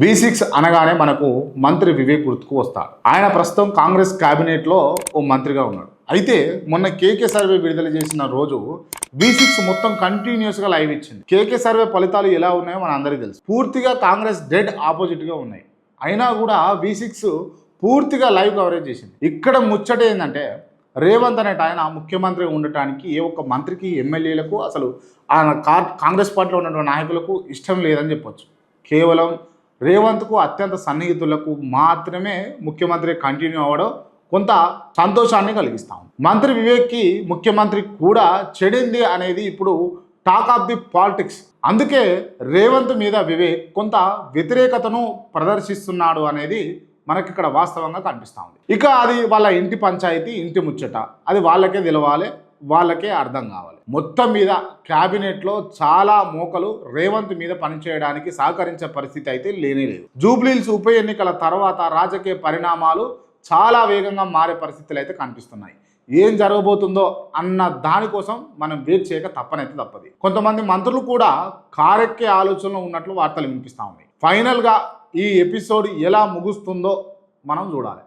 B6 అనగానే మనకు మంత్రి వివేక్ గుర్తుకు వస్తాడు. ఆయన ప్రస్తుతం కాంగ్రెస్ క్యాబినెట్లో ఓ మంత్రిగా ఉన్నాడు. అయితే మొన్న కేకే సర్వే విడుదల చేసిన రోజు B6 మొత్తం కంటిన్యూస్గా లైవ్ ఇచ్చింది. కేకే సర్వే ఫలితాలు ఎలా ఉన్నాయో మన అందరికీ తెలుసు. పూర్తిగా కాంగ్రెస్ డెడ్ ఆపోజిట్గా ఉన్నాయి. అయినా కూడా B6 పూర్తిగా లైవ్ కవరేజ్ చేసింది. ఇక్కడ ముచ్చట ఏంటంటే రేవంత్ అనేట ఆయన ముఖ్యమంత్రిగా ఉండటానికి ఏ ఒక్క మంత్రికి ఎమ్మెల్యేలకు అసలు ఆయన కాంగ్రెస్ పార్టీలో ఉన్నటువంటి నాయకులకు ఇష్టం లేదని చెప్పొచ్చు. కేవలం రేవంత్కు అత్యంత సన్నిహితులకు మాత్రమే ముఖ్యమంత్రి కంటిన్యూ అవ్వడం కొంత సంతోషాన్ని కలిగిస్తాం. మంత్రి వివేక్కి ముఖ్యమంత్రి కూడా చెడింది అనేది ఇప్పుడు టాక్ ఆఫ్ ది పాలిటిక్స్. అందుకే రేవంత్ మీద వివేక్ కొంత వ్యతిరేకతను ప్రదర్శిస్తున్నాడు అనేది మనకి ఇక్కడ వాస్తవంగా కనిపిస్తూ ఉంది. ఇక అది వాళ్ళ ఇంటి పంచాయతీ, ఇంటి ముచ్చట, అది వాళ్ళకే తెలవాలి, వాళ్ళకే అర్థం కావాలి. మొత్తం మీద క్యాబినెట్లో చాలా మోకలు రేవంత్ మీద పనిచేయడానికి సహకరించే పరిస్థితి అయితే లేనే లేదు. జూబ్లీహిల్స్ ఉప ఎన్నికల తర్వాత రాజకీయ పరిణామాలు చాలా వేగంగా మారే పరిస్థితులు అయితే కనిపిస్తున్నాయి. ఏం జరగబోతుందో అన్న దానికోసం మనం వెయిట్ చేయక తప్పదు. కొంతమంది మంత్రులు కూడా కారెక్కే ఆలోచనలో ఉన్నట్లు వార్తలు వినిపిస్తూ ఉన్నాయి. ఫైనల్గా ఈ ఎపిసోడ్ ఎలా ముగుస్తుందో మనం చూడాలి.